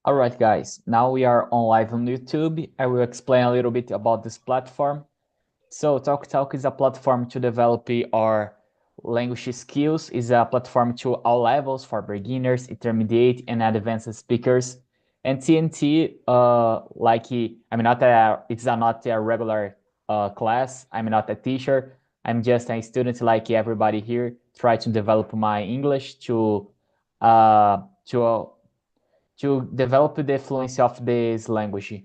All right, guys. Now we are on live on YouTube. I will explain a little bit about this platform. So TalkTalk is a platform to develop our language skills. It's a platform to all levels for beginners, intermediate, and advanced speakers. And TNT, not a regular class. I'm not a teacher. I'm just a student like everybody here. Try to develop my English uh, to to develop the fluency of this language.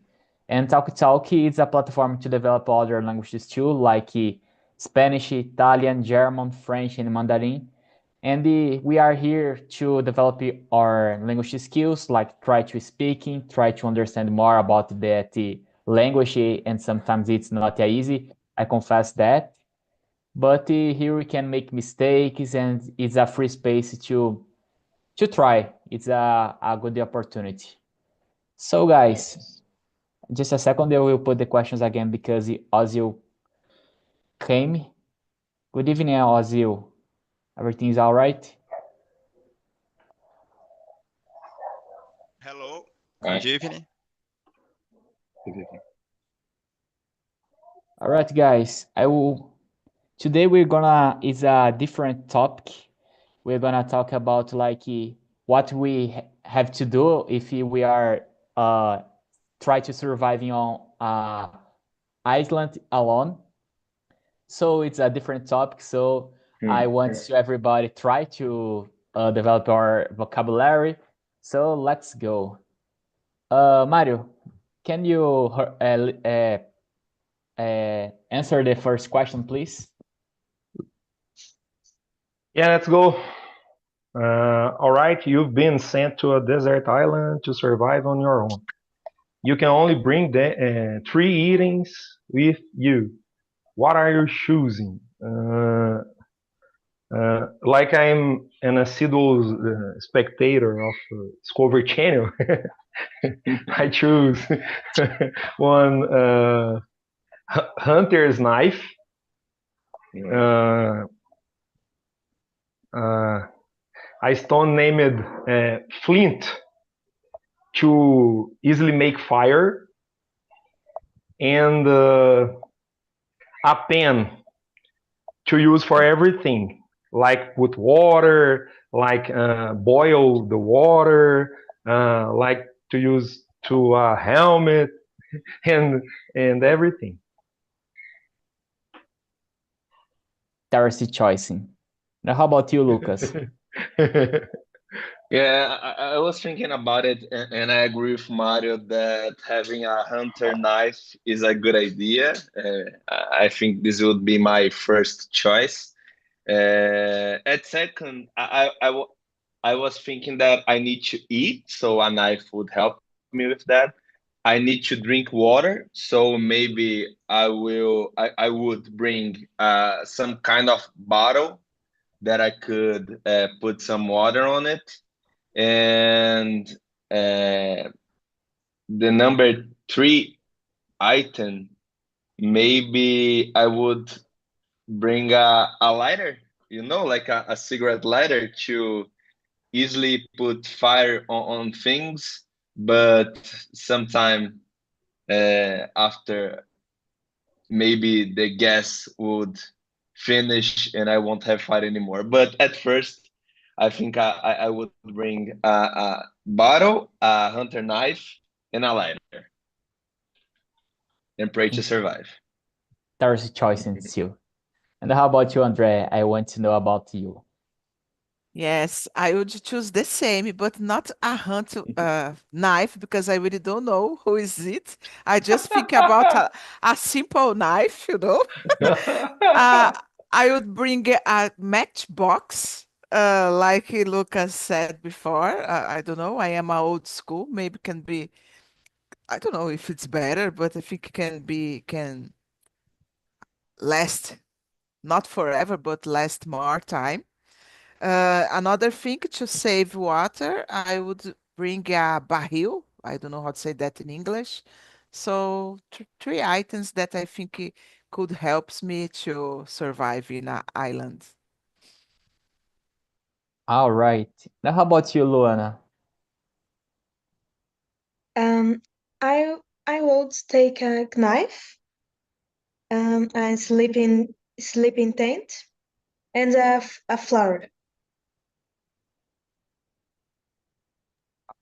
And TalkTalk is a platform to develop other languages too, like Spanish, Italian, German, French, and Mandarin. And we are here to develop our language skills, like try to speaking, try to understand more about that language, and sometimes it's not easy. I confess that. But here we can make mistakes, and it's a free space to try. It's a good opportunity. So guys, just a second, I will put the questions again because Ozil came. Good evening, Ozil. Everything's all right? Hello, good Right. evening. All right, guys. Today it's a different topic. We're gonna talk about what we have to do if we are uh try to surviving on Iceland alone. So it's a different topic. So I want to everybody try to develop our vocabulary. So let's go. Mario, can you answer the first question, please? Yeah, let's go. All right, you've been sent to a desert island to survive on your own. You can only bring three eatings with you. What are you choosing? Like I'm an assiduous spectator of Discovery Channel, I choose one hunter's knife, a stone named flint to easily make fire, and a pen to use for everything, like put water, like boil the water, like to use to a helmet, and everything. Darcy choicing. Now, how about you, Lucas? Yeah, I was thinking about it, and I agree with Mario that having a hunter knife is a good idea. I think this would be my first choice. At second, I was thinking that I need to eat, so a knife would help me with that. I need to drink water, so maybe I would bring some kind of bottle that I could put some water on it. And uh, the number three item, maybe I would bring a lighter, like a cigarette lighter to easily put fire on things. But sometime after, maybe the gas would finish and I won't have fire anymore. But at first, I think I would bring a bottle, a hunter knife, and a lighter, and pray to survive. Darcy choicing too. And how about you, Andre? I want to know about you. Yes, I would choose the same, but not a hunt knife because I really don't know who is it. I just think about a simple knife, you know. Uh, I would bring a matchbox, like Lucas said before. I don't know. I am a old school. Maybe can be. I don't know if it's better, but I think can last not forever, but last more time. Another thing to save water, I would bring a barril. I don't know how to say that in English. So three items that I think could helps me to survive in an island. All right. Now, how about you, Luana? I would take a knife, a sleeping tent, and a flower.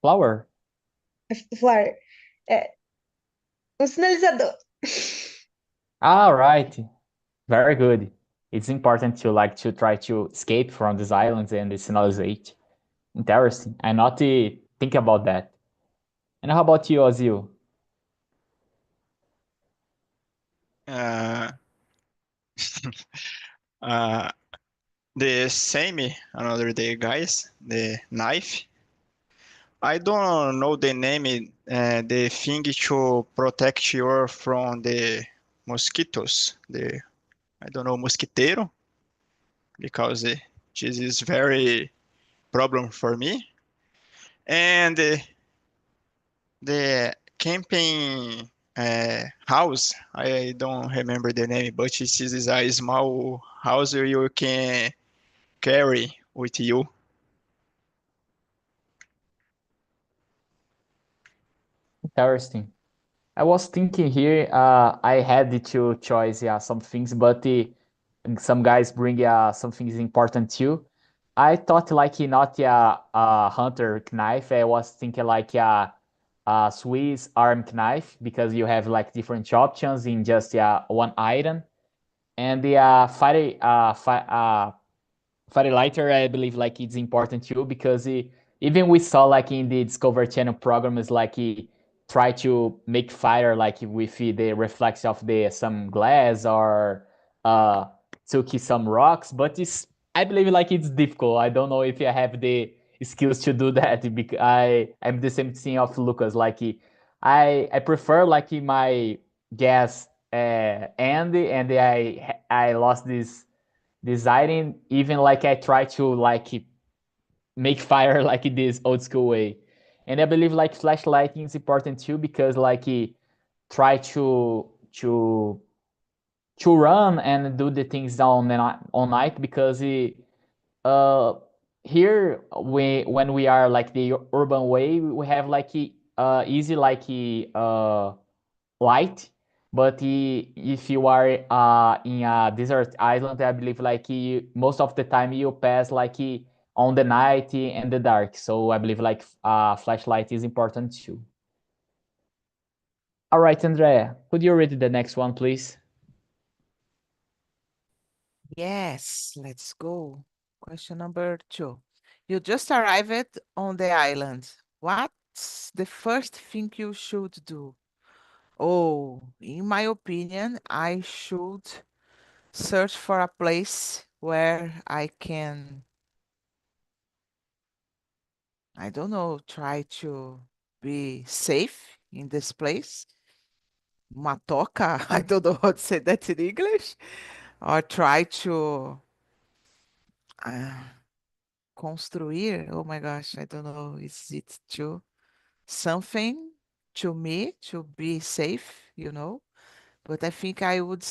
Flower. A flower. Sinalizador. All right. Very good. It's important to like to try to escape from these islands and the signalizate. Interesting. I not think about that. And how about you, Ozil? Uh, uh, the same another day, guys. The knife. I don't know the name. The thing to protect you from the mosquitoes. The I don't know mosquiteiro because this is very problem for me. And the camping house. I don't remember the name, but this is a small house you can carry with you. Interesting. I was thinking here, I had the two choice, yeah, some things, but some guys bring some things important too. I thought like not a hunter knife. I was thinking like a Swiss arm knife because you have like different options in just one item. And the fire lighter, I believe like it's important too because even we saw like in the Discovery Channel program is like he try to make fire like with the reflex of the some glass or uh took some rocks, but it's I believe like it's difficult. I don't know if I have the skills to do that because I'm the same thing of Lucas. Like I prefer like my gas and I lost this item even like I try to like make fire like this old school way. And I believe like flashlighting is important too because like try to run and do the things on the on night because uh here when we are like the urban way we have like easy like light. But if you are in a desert island, I believe like most of the time you pass like on the night and the dark. So I believe like flashlight is important too. All right, Andrea, could you read the next one, please? Yes, let's go. Question number 2. You just arrived on the island. What's the first thing you should do? Oh, in my opinion, I should search for a place where I can, I don't know, try to be safe in this place. Matoca, I don't know how to say that in English. Or try to uh, construir. Oh my gosh, I don't know. Is it to something to me to be safe? But I think I would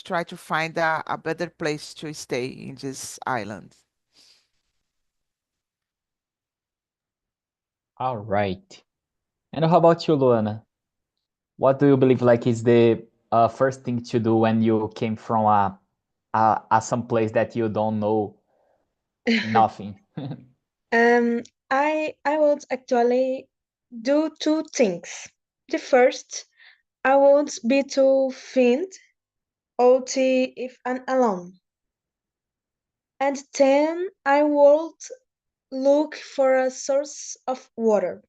try to find a better place to stay in this island. All right. And how about you, Luana? What do you believe like is the first thing to do when you came from some place that you don't know nothing? Um, I would actually do two things. The first, I would be to find out if I'm alone, and then I would look for a source of water.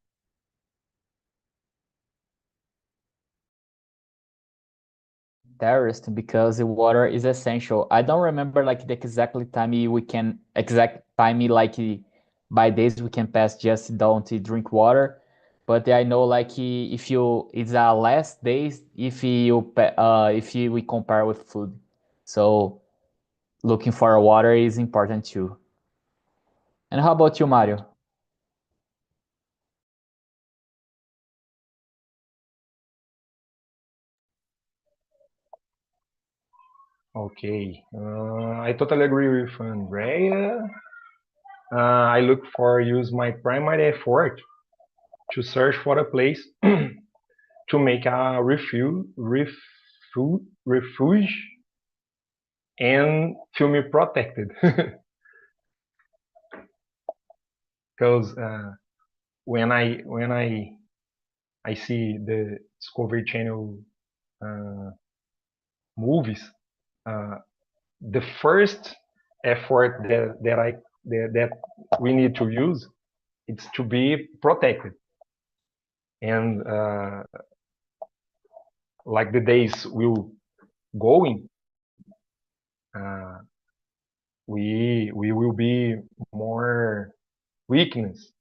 Interesting, because the water is essential. I don't remember like the exactly time we can exact time like by days we can pass just don't drink water. But I know like if you it's less days if we compare with food. So looking for water is important too. And how about you, Mario? Okay, I totally agree with Andrea. I look for use my primary effort to search for a place to make a refuge and feel me protected. Because when I see the Discovery Channel movies, the first effort that we need to use is to be protected. And like the days will going, we will be more weakness,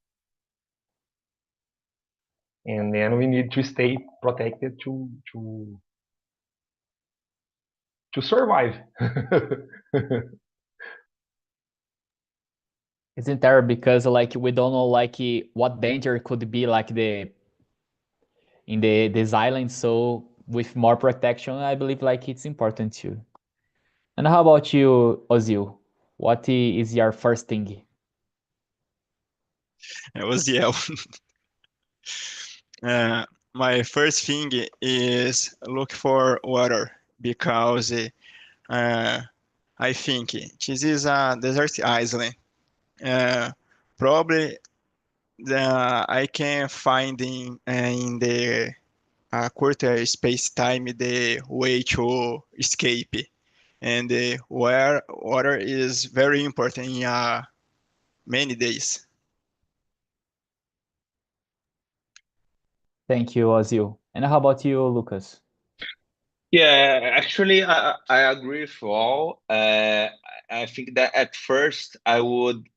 and then we need to stay protected to survive. Isn't there because like we don't know like what danger could be like in this island, so with more protection, I believe like it's important too. And how about you, Ozil? What is your first thing? It was Yale. My first thing is look for water because I think this is a desert island. Probably I can find in the quarter space time the way to escape, and where water is very important in many days. Thank you, Ozil. And how about you, Lucas? Yeah, actually, I agree with you all. I think that at first I would,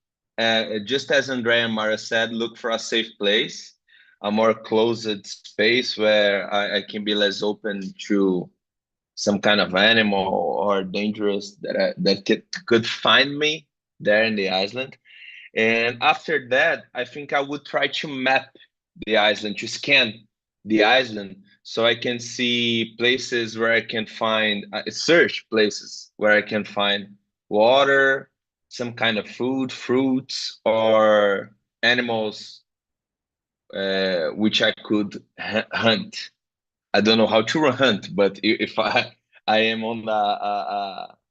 just as Andrea and Mara said, look for a safe place, a more closed space where I can be less open to some kind of animal or dangerous that could find me there in the island. And after that, I think I would try to map the island, to scan the island, so I can see places where I can find, search places where I can find water, some kind of food, fruits, or animals which I could hunt. I don't know how to hunt, but if I am on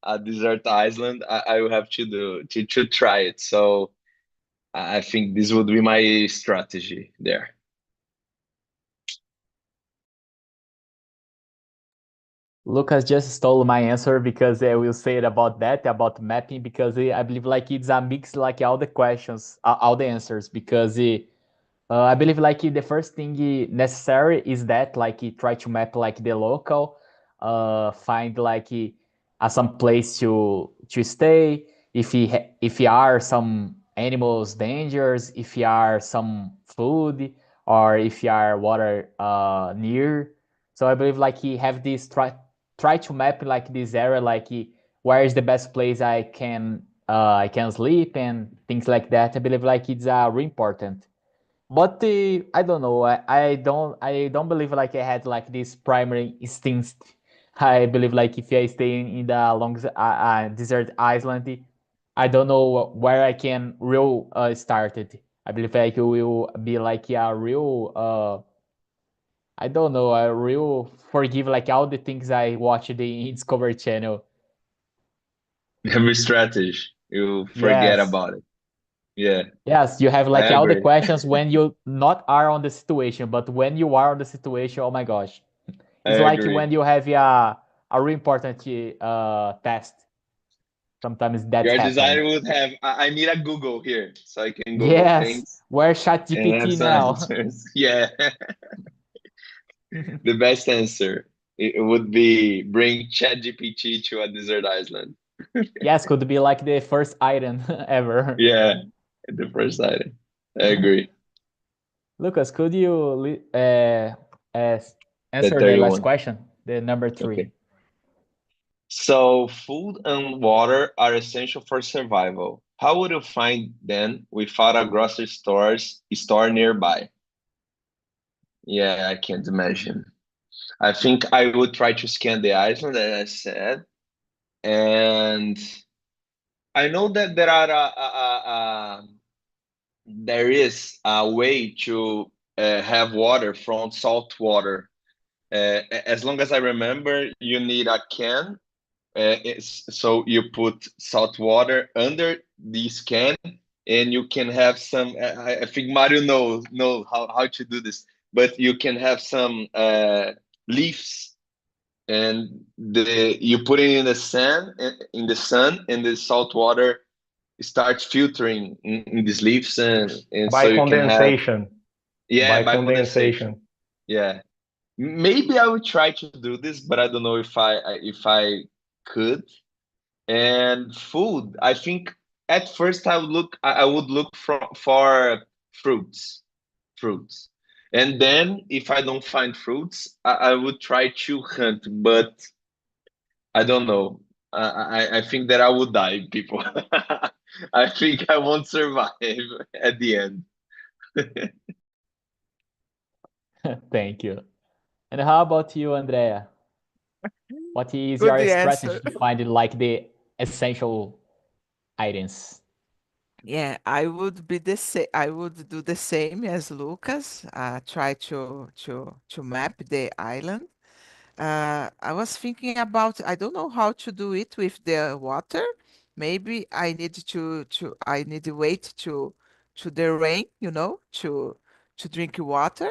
a desert island, I will have to to try it. So I think this would be my strategy there. Lucas just stole my answer because I will say it about that, about mapping, because I believe like it's a mix like all the questions, all the answers, because I believe like the first thing necessary is that like try to map like the local, find like some place to stay. If he are some animals dangers, if he are some food, or if he are water near. So I believe like he have this try to map like this area like where is the best place I can sleep and things like that. I believe like it's really important. But I don't know. I don't believe like I had like this primary instinct. I believe like if I stay in the long desert island, I don't know where I can real start it. I believe like it will be like a real I don't know, a real forgive like all the things I watched in Discovery Channel. Every strategy, you forget Yes. about it. Yeah, Yes, you have I like all the agree. questions when you not are on the situation, but when you are on the situation, oh my gosh. I It's like when agree. you have a really important test. Sometimes that's Your happening. designer would have, I need a Google here so I can Google Yes, things where and have ChatGPT some now? answers. Yeah, the best answer it would be bring ChatGPT to a desert island. Yes, could be like the first item ever. Yeah, the first item. I agree. Lucas, could you uh, The answer the third last one. question, the number Okay. three? So food and water are essential for survival. How would you find them without a grocery store nearby? Yeah, I can't imagine. I think I would try to scan the island, as I said, and I know that there is a way to have water from salt water. As long as I remember, you need a can. So you put salt water under this can, and you can have some. I think Mario know how to do this, but you can have some leaves, and you put it in the sun, and the salt water starts filtering in these leaves, and so By you can have, condensation. yeah, By by condensation. condensation. Yeah, maybe I would try to do this, but I don't know if I could. And food, I think at first I would look for fruits, fruits. And then if I don't find fruits, I would try to hunt, but I don't know. I think that I would die, people. I think I won't survive at the end. Thank you. And how about you, Andrea? What is Good your strategy answer. to find like the essential items? Yeah, I would be the same. I would do the same as Lucas. Try to map the island. I was thinking about, I don't know how to do it with the water. Maybe I need to wait to the rain, to drink water,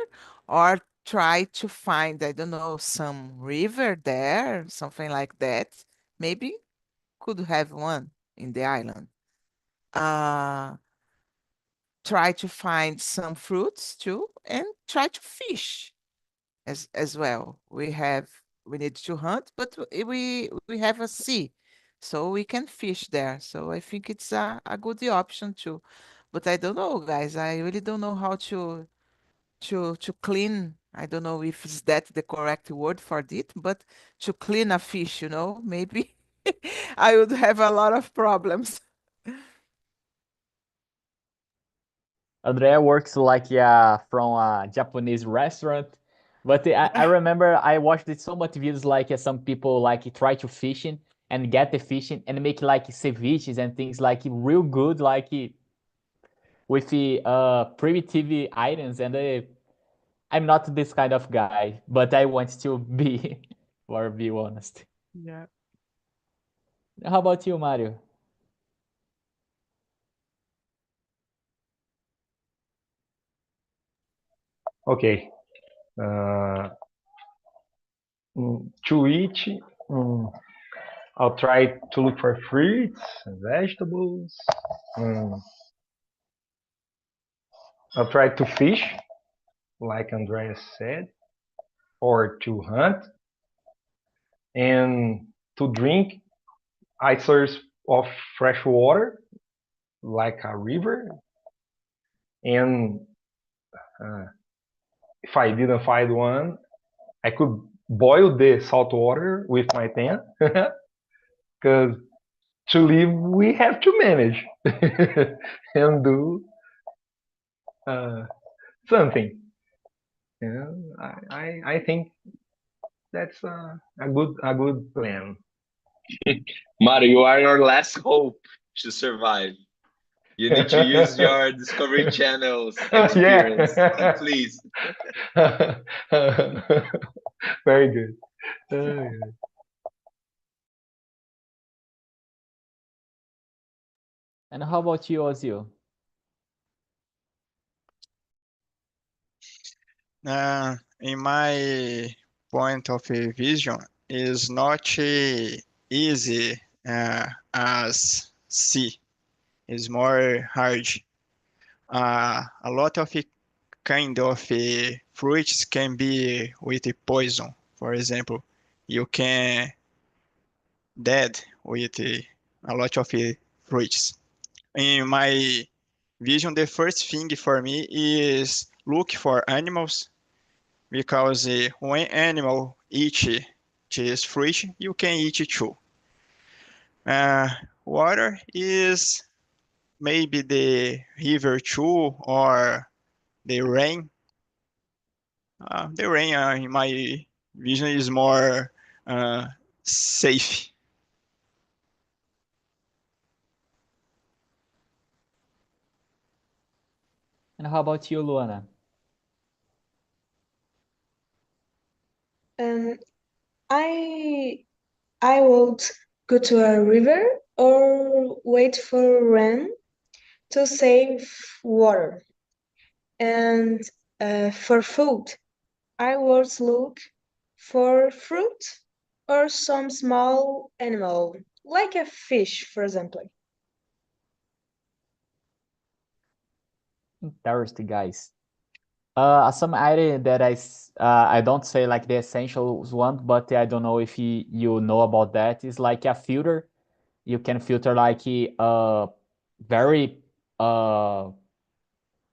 or try to find, I don't know, some river there, something like that. Maybe could have one in the island. Uh, Try to find some fruits too, and try to fish as well. We need to hunt, but we have a sea, so we can fish there. So I think it's a good option too. But I don't know, guys. I really don't know how to clean. I don't know if is that the correct word for it, but to clean a fish, maybe I would have a lot of problems. Andrea works like from a Japanese restaurant, but I remember I watched so much videos like some people like try to fishing and get the fishing and make like ceviches and things like real good like with the primitive items and I'm not this kind of guy, but I want to be or be honest. Yeah. How about you, Mario? Okay. To eat, I'll try to look for fruits, vegetables. I'll try to fish, like Andreas said, or to hunt, and to drink a source of fresh water, like a river. And uh, if I didn't find one, I could boil the salt water with my tent, because to live we have to manage and do uh, something. I think that's a good plan. Mario, you are your last hope to survive. You need to use your Discovery Channel's experience, Yeah. please. Very good. Yeah. And how about you, Ozil? In my point of vision, is not easy as C. It's more hard. A lot of kind of fruits can be with poison. For example, you can dead with a lot of fruits. In my vision, the first thing for me is look for animals because when animal eat this fruit, you can eat it too. Uh, Water is maybe the river too or the rain. The rain, in my vision, is more safe. And how about you, Luana? Um, I I would go to a river or wait for rain to save water. And for food, I would look for fruit or some small animal, like a fish, for example. Interesting, guys. Some item that I don't say like the essentials one, but I don't know if you know about that is like a filter. You can filter like very uh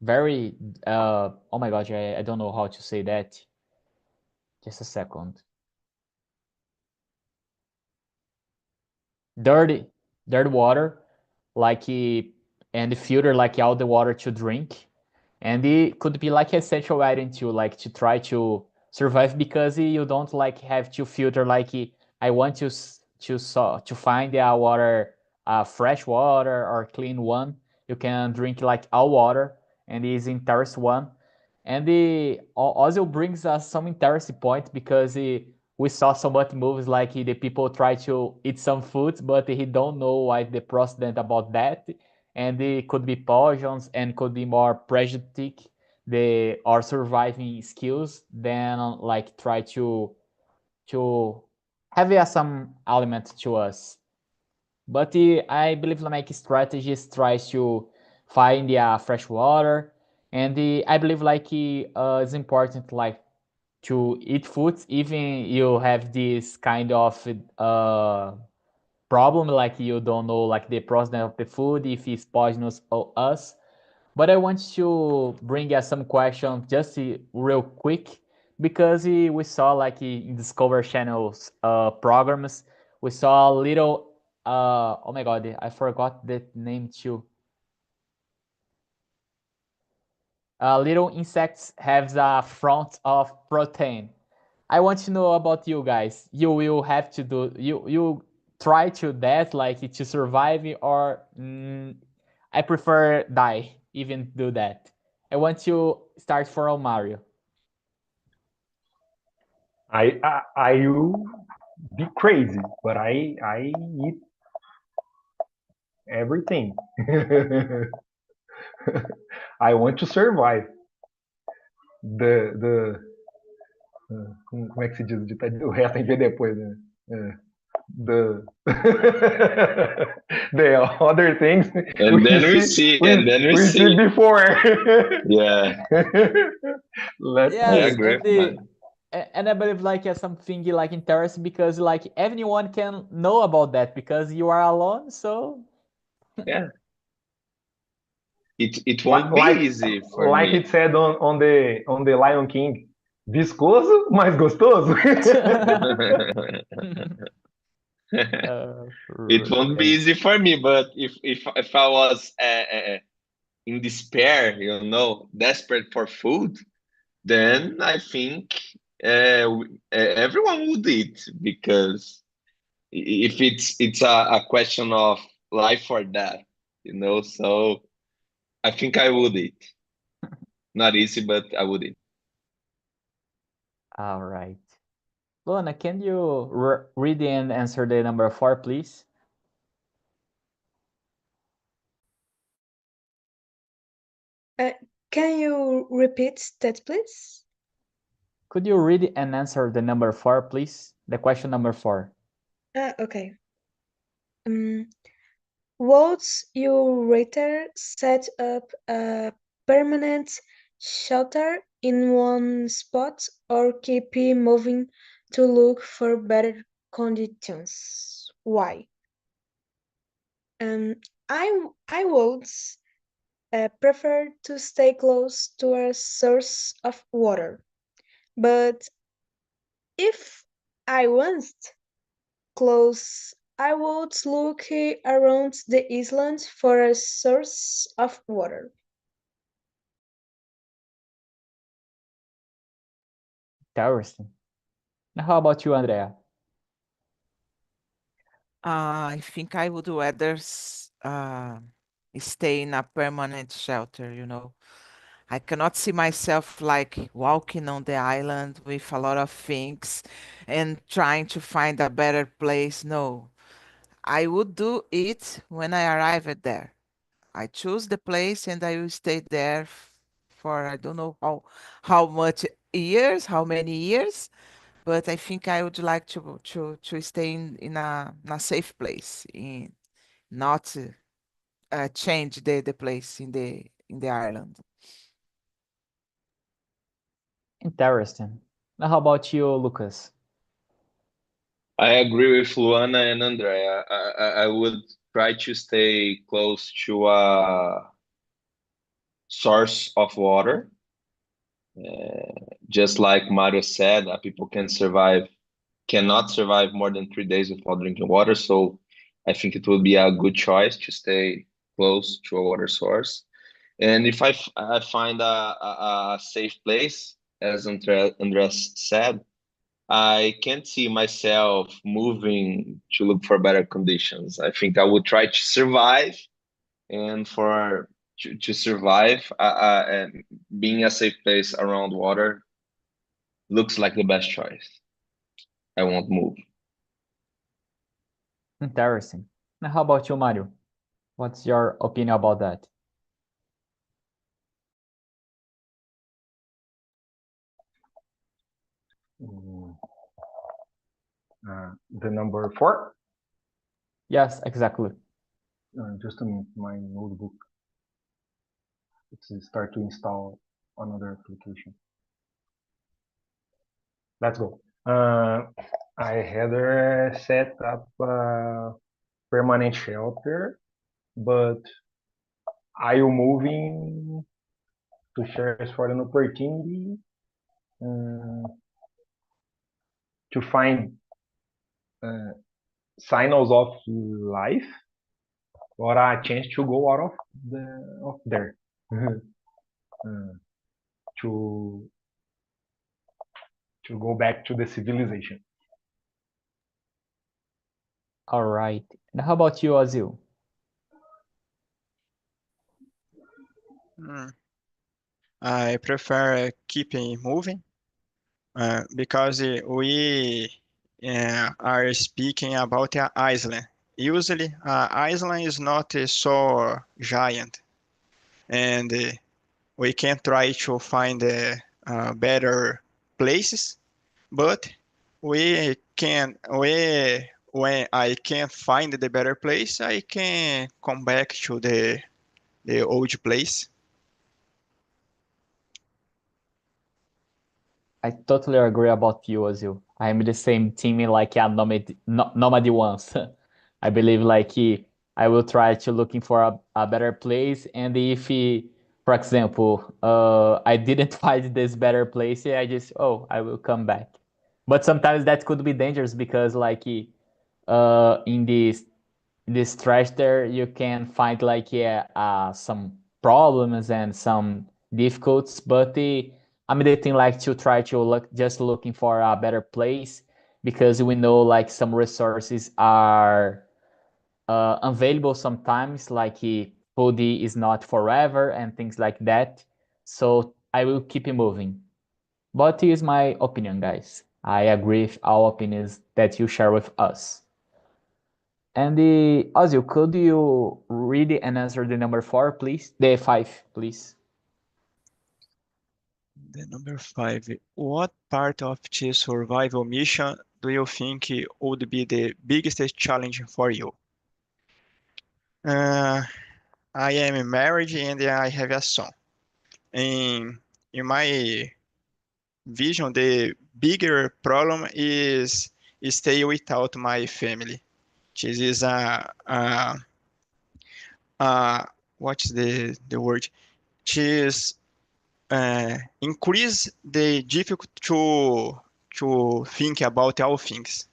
very oh my gosh, I don't know how to say that. Just a second. Dirty, dirty water, like and filter like all the water to drink, and it could be like essential item to like to try to survive because you don't like have to filter like I want to to find the water, fresh water or clean one. You can drink like all water, and it is interest one, and the also brings us some interesting point because we saw so much movies like the people try to eat some foods, but he don't know why the precedent about that, and it could be poisons and could be more prejudicial the our surviving skills than like try to have some element to us. But I believe like strategies tries to find the fresh water, and I believe like it's important like to eat foods even you have this kind of problem like you don't know like the process of the food if it's poisonous or us. But I want to bring some questions just real quick because we saw like in Discover Channel's programs, we saw a little oh my god, I forgot the name too. Little insects have a front of protein. I want to know about you guys. You will have to do you try to that like to survive or I prefer die even do that. I want to start from Mario. I will be crazy, but I eat everything. I want to survive. The como é que se diz? O resto tem que ver depois, né? The the other things And then we see, and then we we see see. before. Yeah, Let's I Yes, see. agree, and man. and I believe like something like interesting because like everyone can know about that because you are alone. So Yeah, it Like won't be easy for like it me. said on the Lion King, viscoso, mas gostoso. It won't be right. easy for me, but if I was in despair, desperate for food, then I think everyone would eat because if it's a question of life or death, so I think I would eat. Not easy, but I would eat. All right. Luna, can you read and answer the number 4, please? Uh, can you repeat that, please? Could you read and answer the number 4, please? The question number 4. Okay. Um, would you rather set up a permanent shelter in one spot or keep moving to look for better conditions? Why? Um, I would prefer to stay close to a source of water, but if I wasn't close, I would look around the island for a source of water. Interesting. Now, how about you, Andrea? I think I would rather stay in a permanent shelter, I cannot see myself like walking on the island with a lot of things and trying to find a better place. No, I would do it when I arrived there. I choose the place and I will stay there for I don't know how much years, how many years, but I think I would like to stay in a safe place, in not change the place in the island. Interesting. Now, how about you, Lucas? I agree with Luana and Andrea. I would try to stay close to a source of water. Just like Mario said, people cannot survive more than 3 days without drinking water. So I think it would be a good choice to stay close to a water source. And if I find a safe place, as Andres said, I can't see myself moving to look for better conditions. I think I would try to survive, and to survive, and being a safe place around water looks like the best choice. I won't move. Interesting. Now, how about you, Mario? What's your opinion about that? Mm, the number 4. Yes, exactly. Just a minute, my notebook. Let's start to install another application. Let's go. I had set up a permanent shelter, but I am moving to search for an opportunity to find signals of life or a chance to go out of there. to go back to the civilization. All right. And how about you, Azil? I prefer keeping moving because we are speaking about an island. Usually, Iceland is not so giant, and we can try to find better places. But when I can't find the better place, I can come back to the old place. I totally agree about you, Azil. I'm the same team like a nomad once. I believe I will try to looking for a better place, and if, for example, I didn't find this better place, I just I will come back. But sometimes that could be dangerous because in this trash there you can find some problems and some difficulties, but I'm the thing like to try to look just looking for a better place because we know like some resources are available sometimes food is not forever and things like that, so I will keep it moving. But here's my opinion, guys. I agree with all opinions that you share with us. And Ozil, could you read and answer the number 4, please? The 5, please. The number 5. What part of the survival mission do you think would be the biggest challenge for you? Uh, I am married and I have a son. In my vision, the bigger problem is stay without my family. This is a what's the word? This increase the difficult to think about all things.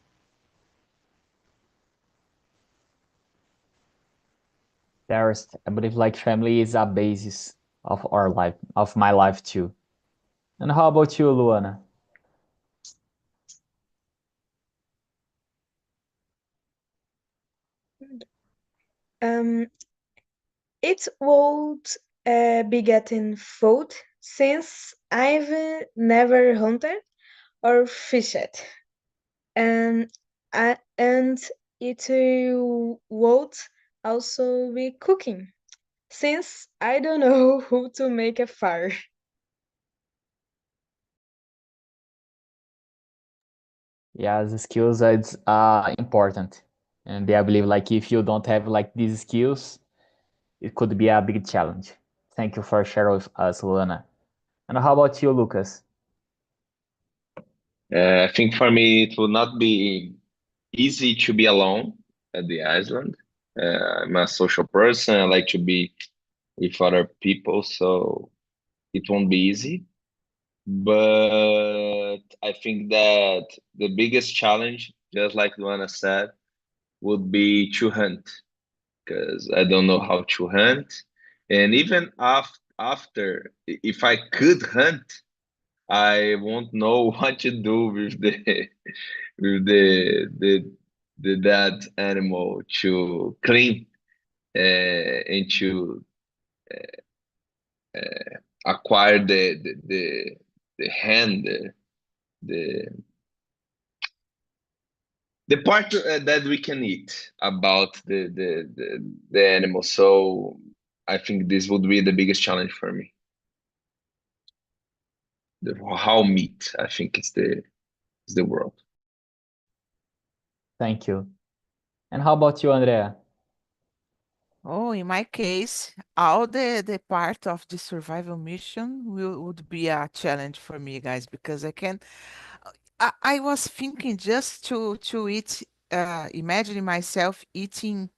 There's, I believe like family is a basis of our life, of my life too. And how about you, Luana? Um, it would be getting food since I've never hunted or fished. And and it would also be cooking since I don't know how to make a fire. Yeah, the skills are important. And I believe like if you don't have like these skills, it could be a big challenge. Thank you for sharing with us, Luana. And how about you, Lucas? I think for me, it will not be easy to be alone at the island. I'm a social person. I like to be with other people, so it won't be easy. But I think that the biggest challenge, just like Luana said, would be to hunt because I don't know how to hunt. And even after, if I could hunt, I won't know what to do with the with the that animal to clean and to acquire the hand the the part that we can eat about the animal. So I think this would be the biggest challenge for me. How meat, I think, is the world. Thank you. And how about you, Andrea? Oh, in my case, all the part of the survival mission would be a challenge for me, guys, because I was thinking just to eat, imagining myself eating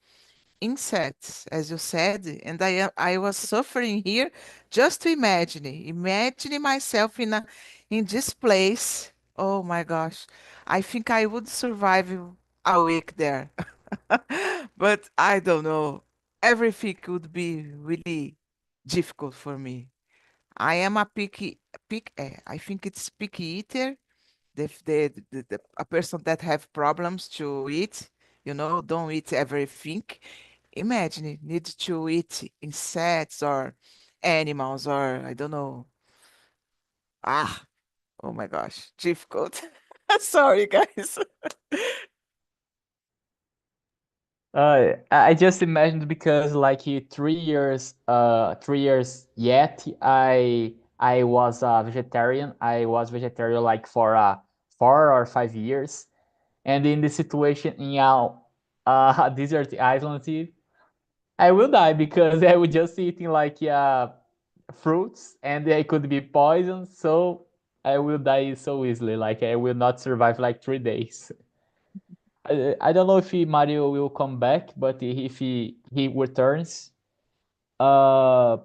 insects, as you said, and I was suffering here just to imagining myself in this place. Oh my gosh, I think I would survive a week there, but I don't know. Everything would be really difficult for me. I am a I think it's picky eater, a person that have problems to eat, don't eat everything. Imagine it, need to eat insects or animals or I don't know. Ah, oh my gosh, difficult. Sorry, guys. I just imagined because like 3 years, 3 years yet, I was a vegetarian. I was vegetarian like for 4 or 5 years, and in the situation in a desert island, I will die because I would just eating like fruits, and they could be poisoned. So I will die so easily. Like I will not survive like 3 days. I don't know if Mario will come back, but if he returns, uh,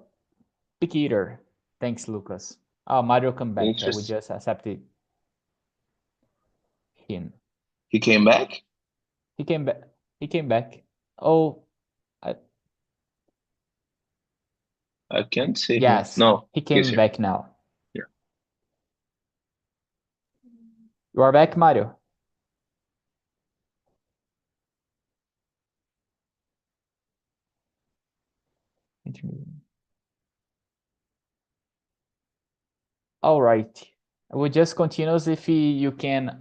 pick eater. Thanks, Lucas. Mario come back. I would Interesting. just accept it. Him. He came back? He came back. He came back. Oh, I, I can't see him. yes, No, he he's came here. back now. Yeah. You are back, Mario. All right. I will just continue if you can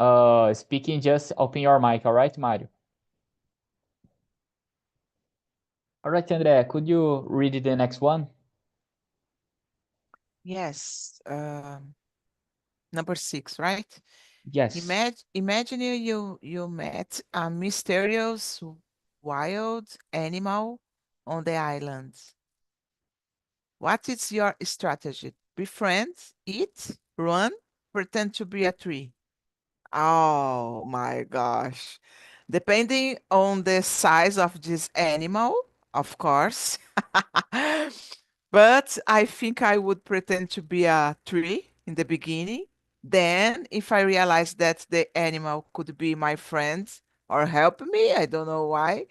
speaking. Just open your mic. All right, Mario. All right, Andrea. Could you read the next one? Yes, number 6, right? Yes. Imagine you met a mysterious wild animal on the island. What is your strategy? Befriend, eat, run, pretend to be a tree. Oh my gosh. Depending on the size of this animal, of course. But I think I would pretend to be a tree in the beginning. Then, if I realize that the animal could be my friend or help me, I don't know why,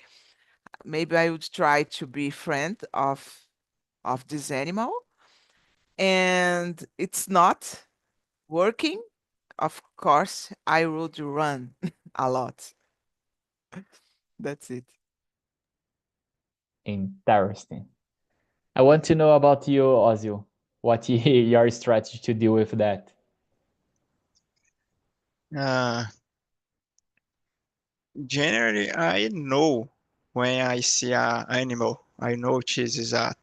maybe I would try to be friend of this animal. And it's not working, of course, I would run a lot. That's it. Interesting. I want to know about you, Ozil. What your strategy to deal with that? Uh, Generally, I know when I see a animal, I know this is a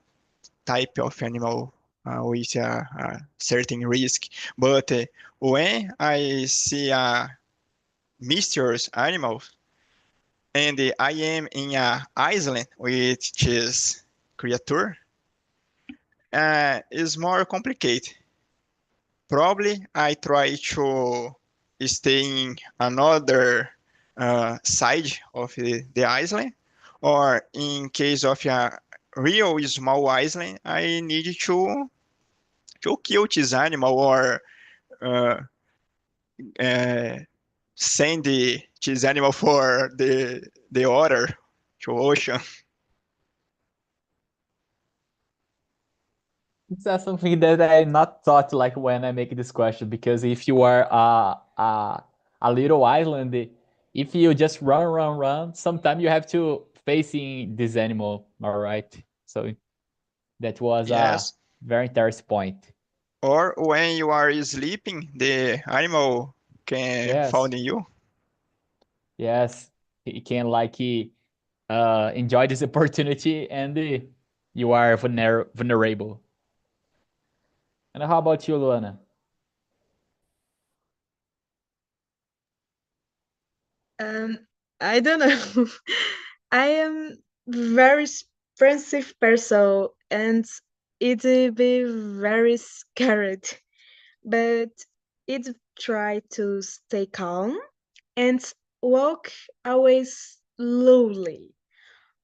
type of animal with a certain risk. But when I see a mysterious animal and I am in a island with this creature, it's more complicated. Probably I try to stay in another side of the island, or in case of a real small island, I need to kill this animal or uh, uh, send this animal for the water to ocean. It's something that I not thought like when I make this question, because if you are a little island, if you just run, sometimes you have to facing this animal. All right, so that was a Yes. very interesting point. Or when you are sleeping, the animal can Yes, found in you. yes, you can like enjoy this opportunity, and you are vulnerable. And how about you, Luana? Um, I don't know. I am very expensive person and it will be very scared. But it try to stay calm and walk away slowly,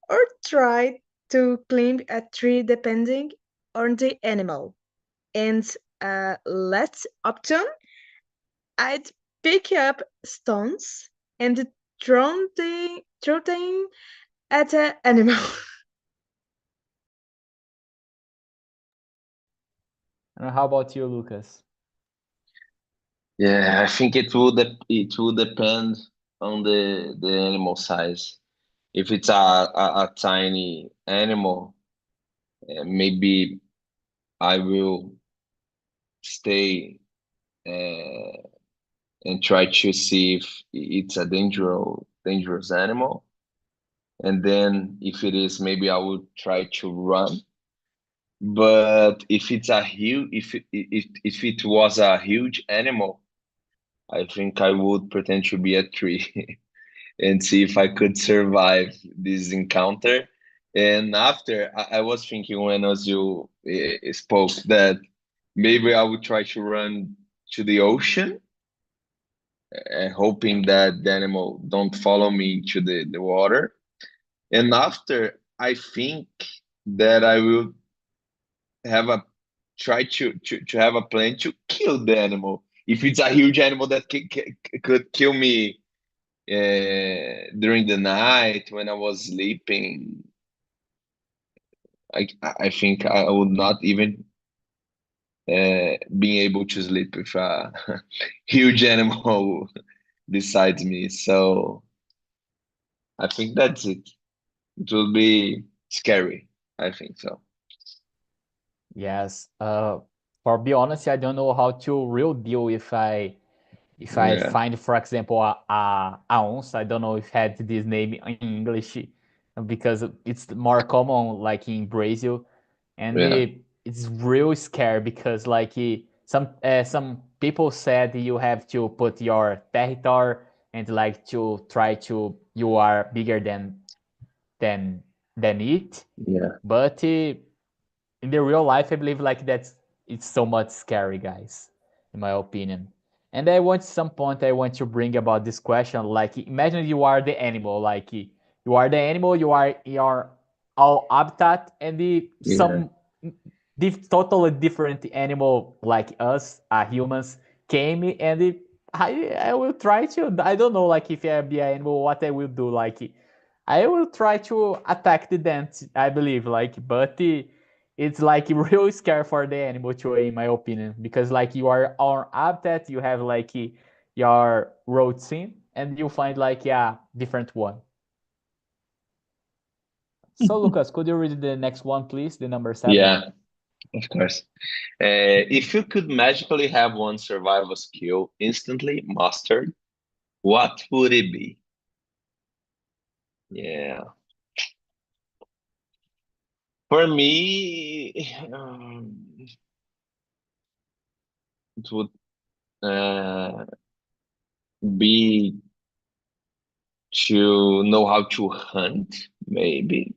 or try to climb a tree depending on the animal. And let's often I'd pick up stones and throw them at the animal. And how about you, Lucas? Yeah, I think it will depend on the animal size. If it's a tiny animal, maybe I will stay uh, and try to see if it's a dangerous animal. And then if it is, maybe I would try to run. But if it's a huge, if it was a huge animal, I think I would pretend to be a tree and see if I could survive this encounter. And after, I was thinking when as you spoke that maybe I would try to run to the ocean, hoping that the animal don't follow me to the water. And after, I think that I will have a try to have a plan to kill the animal. If it's a huge animal that could kill me during the night when I was sleeping, I think I would not even being able to sleep with a huge animal besides me. So I think that's it. It will be scary. I think so. Yes. For be honest, I don't know how to real deal if I Yeah, find, for example, a once. I don't know if had this name in English, because it's more common like in Brazil, and yeah, it's real scary because like some people said you have to put your territory and like to try to you are bigger than than it, yeah, but in the real life, I believe like that's it's so much scary, guys, in my opinion. And I want some point I want to bring about this question. Like, imagine you are the animal, like you are the animal, you are your all habitat, and yeah, some totally different animal like us, humans, came and I will try to. I don't know, like if I be an animal, what I will do, like. I will try to attack the dent, I believe, like, but it's like real scary for the animal to, in my opinion, because like you are on habitat, you have like your routine, and you find like yeah different one. So Lucas, could you read the next one, please? The number 7. Yeah, of course. If you could magically have one survival skill instantly mastered, what would it be? Yeah. For me, it would uh, be to know how to hunt, maybe.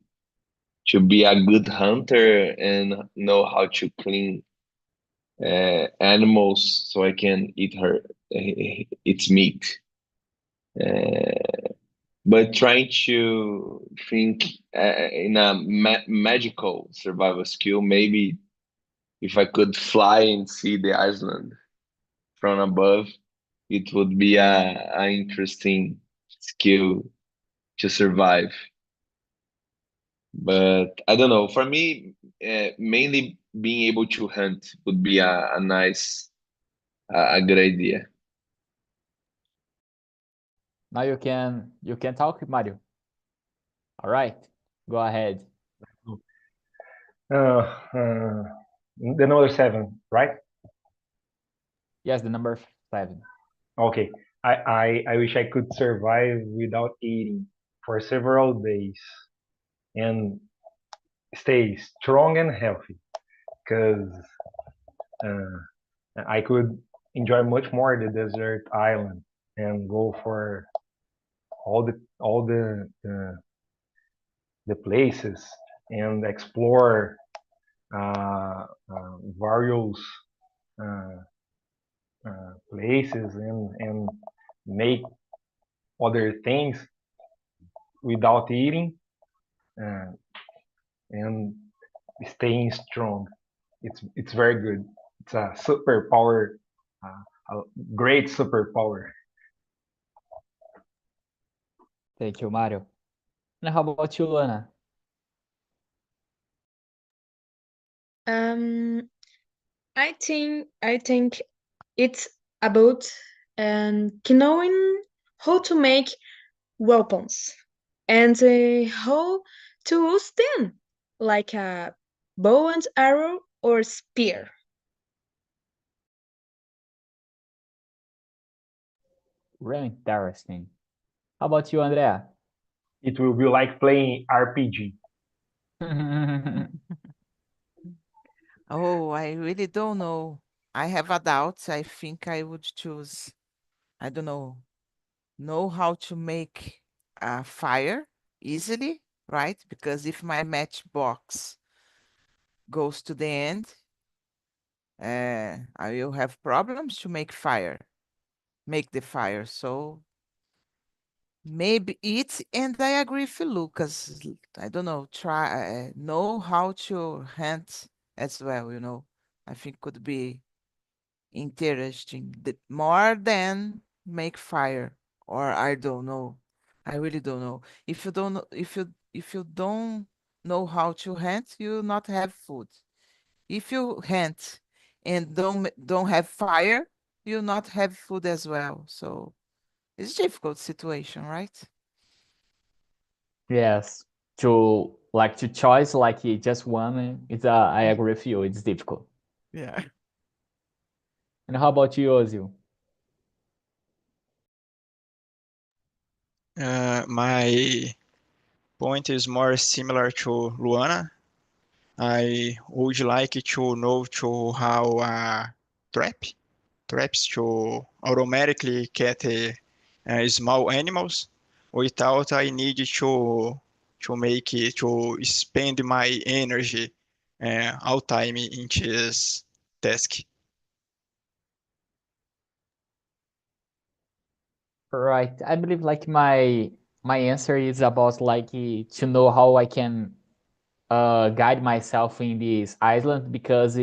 To be a good hunter and know how to clean animals so I can eat its meat. Uh, but trying to think in a magical survival skill, maybe if I could fly and see the island from above, it would be a interesting skill to survive. But I don't know. For me, mainly being able to hunt would be a nice, a good idea. Now you can talk, Mario. All right, go ahead. The number 7, right? Yes, the number 7. Okay. I wish I could survive without eating for several days and stay strong and healthy because uh, I could enjoy much more the desert island and go for all the places and explore various uh, places and make other things without eating uh, and staying strong. It's very good. It's a superpower, a great superpower. Thank you, Mario. And how about you, Luana? Um, I think it's about knowing how to make weapons and how to use them, like a bow and arrow or spear. Really interesting. How about you, Andrea? It will be like playing RPG. Oh, I really don't know. I have a doubt. I think I would choose, I don't know how to make a fire easily, right? Because if my matchbox goes to the end, I will have problems to make the fire. So maybe it, and I agree with you, Lucas. I don't know, try know how to hunt as well. I think could be interesting. More than make fire, or I don't know. I really don't know. If you don't know, if you don't know how to hunt, you not have food. If you hunt and don't have fire, you not have food as well. So it's a difficult situation, right? Yes, to choice just one. I agree with you. It's difficult. Yeah. And how about you, Ozil? My point is more similar to Luana. I would like to know to how traps to automatically catch small animals without I need to make it to spend my energy all time in this task. Right. I believe my answer is about to know how I can guide myself in this island because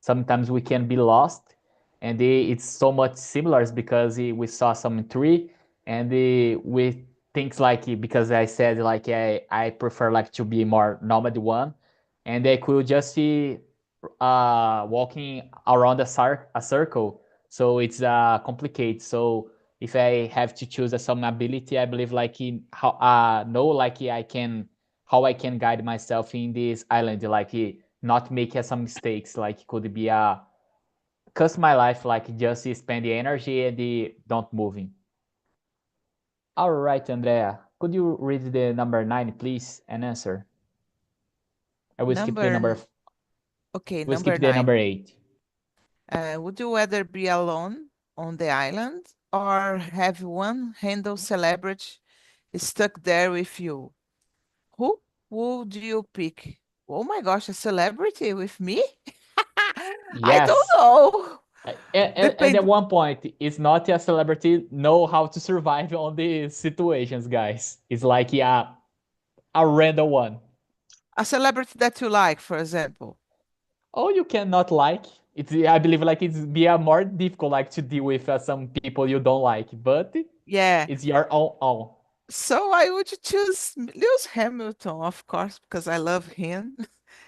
sometimes we can be lost and it's so much similar because we saw some tree and we things because I said I prefer to be more nomad one and I could just see walking around a circle so it's complicated so if I have to choose some ability I believe how know I can how I can guide myself in this island, like not make some mistakes, like could be a cause my life, like just spend the energy and the don't moving. All right, Andrea, could you read the number 9, please, and answer? I will skip the Number, okay, we'll number skip the number 9. 8. Would you rather be alone on the island or have one random celebrity stuck there with you? Who would you pick? Oh my gosh, a celebrity with me? I don't Yes. know. And at Depend. one point, it's not a celebrity know how to survive on these situations, guys. It's like a random one. A celebrity that you like, for example. Oh, you cannot like. It's I believe like it's be a more difficult like to deal with some people you don't like, but Yeah. it's your own. So I would choose Lewis Hamilton, of course, because I love him.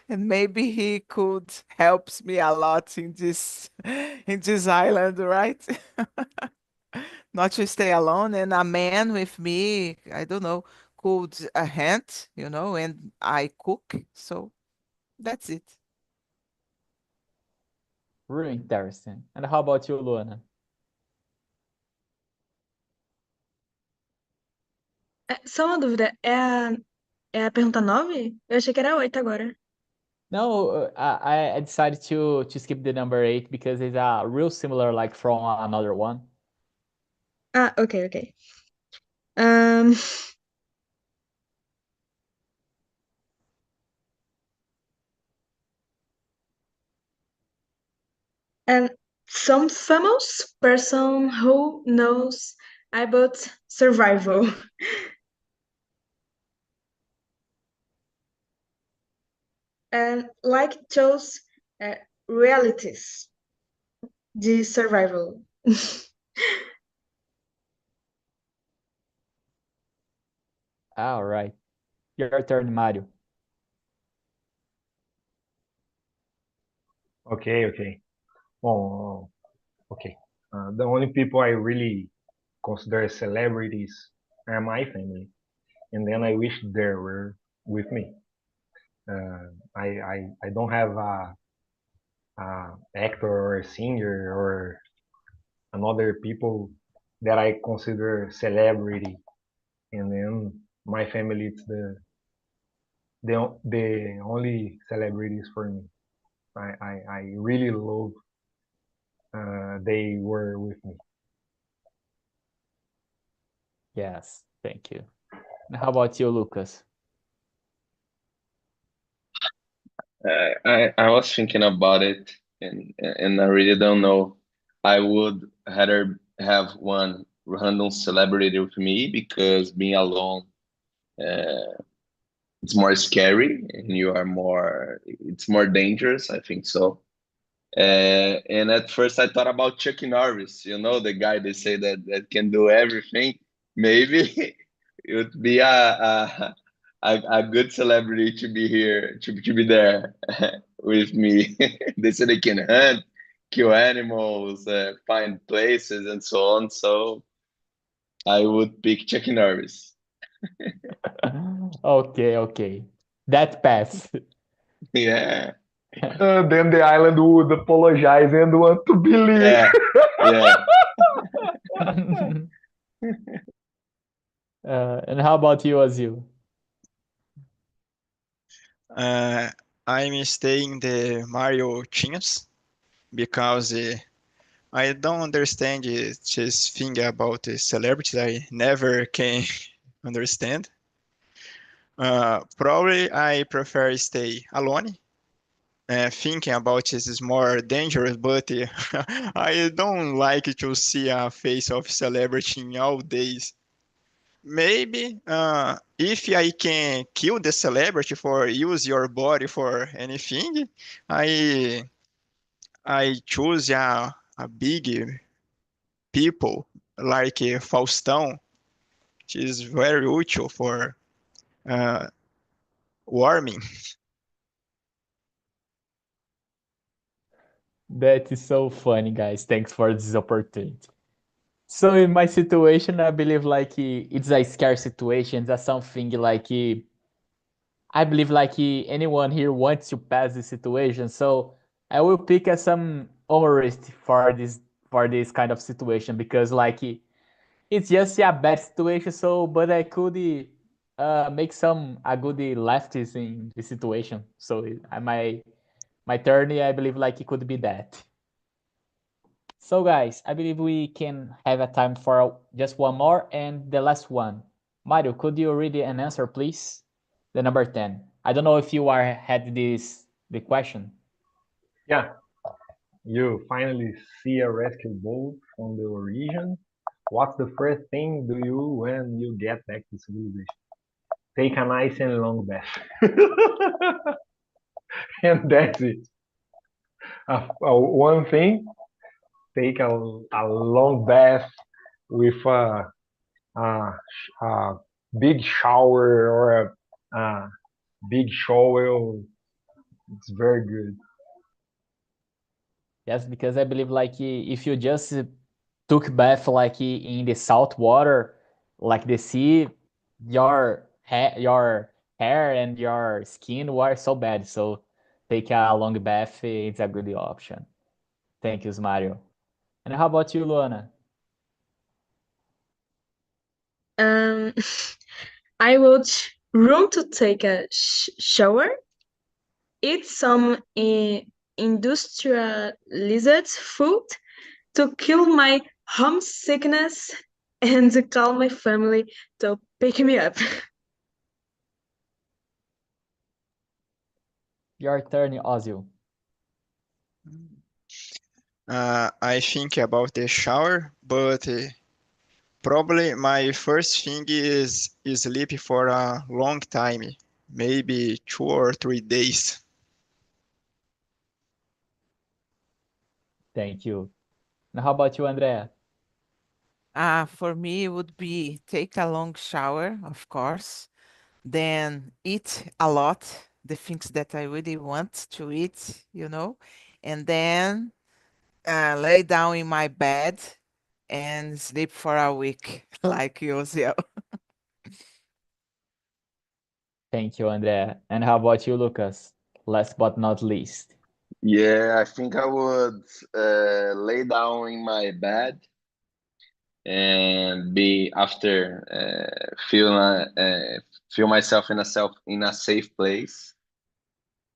And maybe he could helps me a lot in this in this island, right? Not to stay alone, and a man with me, I don't know, could a hand, and I cook. So that's it. Really interesting. And how about you, Luana? Só uma dúvida, é a pergunta 9? Eu achei que era 8 agora. No, I decided to skip the number 8 because it's a real similar like from another one. Ah, ok. Um, and some famous person who knows about survival. And like those realities, the survival. All right. Your turn, Mario. Okay. Oh, okay. The only people I really consider celebrities are my family, and then I wish they were with me. I don't have a actor or a singer or another people that I consider celebrity, and then my family it's the only celebrities for me. I really love they were with me. Yes, thank you. And how about you, Lucas? I was thinking about it, and I really don't know. I would rather have one random celebrity with me because being alone, it's more scary, and it's more dangerous. I think so. And at first, I thought about Chuck Norris. You know, the guy they say that can do everything. Maybe it would be a good celebrity to be here, to be there with me. They say they can hunt, kill animals, find places, and so on. So I would pick Chuck Norris. Okay. That pass. Yeah, Then the island would apologize and want to believe. yeah, yeah. And how about you, Azil? I'm staying the Mario teams because I don't understand this thing about the celebrities. I never can understand. Probably I prefer stay alone. Thinking about this is more dangerous, but I don't like to see a face of celebrity in all days. Maybe if I can kill the celebrity for use your body for anything, I I choose a big people like Faustão, which is very useful for uh, warming. That is so funny, guys. Thanks for this opportunity. So in my situation, I believe like it's a scarce situation. That's something like I believe like anyone here wants to pass this situation, so I will pick some humorist for this kind of situation because like it's just a bad situation. So, but I could make some a good lefties in the situation. So my turn, I believe like it could be that. So guys, I believe we can have a time for just one more and the last one. Mario, could you read an answer, please? The number 10. I don't know if you are had the question. Yeah, you finally see a rescue boat from the origin. What's the first thing do you when you get back to civilization? Take a nice and long bath. And that's it. One thing, take a long bath with a big shower or a big shower. It's very good. Yes, because I believe like if you just took bath like in the salt water, like the sea, your hair and your skin were so bad. So take a long bath, it's a good option. Thank you, Mario. And how about you, Luana? Um, I would run to take a shower, eat some industrialized food to kill my homesickness and to call my family to pick me up. Your turn, Ozil. I think about the shower, but probably my first thing is sleep for a long time, maybe 2 or 3 days. Thank you. And how about you, Andrea? For me, it would be take a long shower, of course, then eat a lot, the things that I really want to eat, and then lay down in my bed and sleep for a week, like usual. Thank you, Andrea. And how about you, Lucas? Last but not least. Yeah, I think I would lay down in my bed and be after feel myself in a safe place.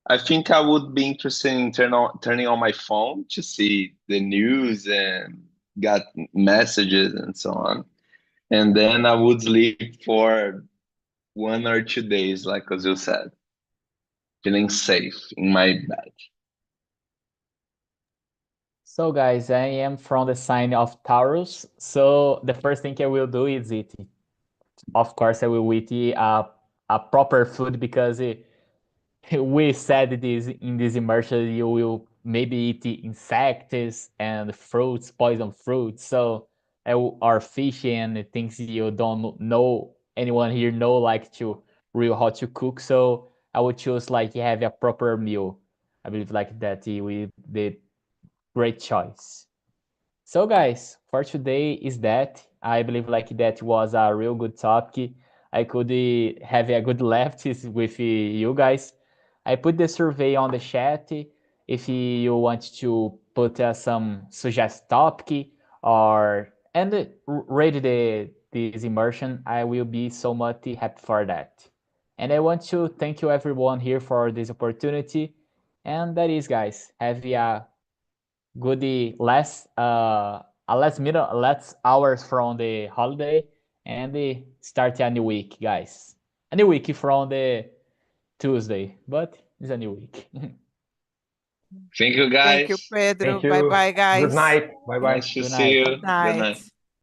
I think I would be interested in turning on my phone to see the news and got messages and so on. And then I would sleep for 1 or 2 days, like as you said, feeling safe in my bed. So, guys, I am from the sign of Taurus. So, the first thing I will do is eat. Of course, I will eat a proper food because we said this in this immersion. You will maybe eat insects and fruits, poison fruits. So, or fish and things you don't know anyone here know like to real how to cook. So, I would choose like have a proper meal. I believe like that we the great choice. So, guys, for today is that. I believe like that was a real good topic. I could have a good laugh with you guys. I put the survey on the chat. If you want to put some suggest topic or and rate this immersion, I will be so much happy for that. And I want to thank you everyone here for this opportunity. And that is, guys, have a good last minute last hours from the holiday and start a new week, guys. A new week from the Tuesday, but it's a new week. Thank you, Thank you, guys. Pedro. Thank Bye you. bye, Good guys. night. Bye bye. Nice to Good see night. you. Good Good night. night.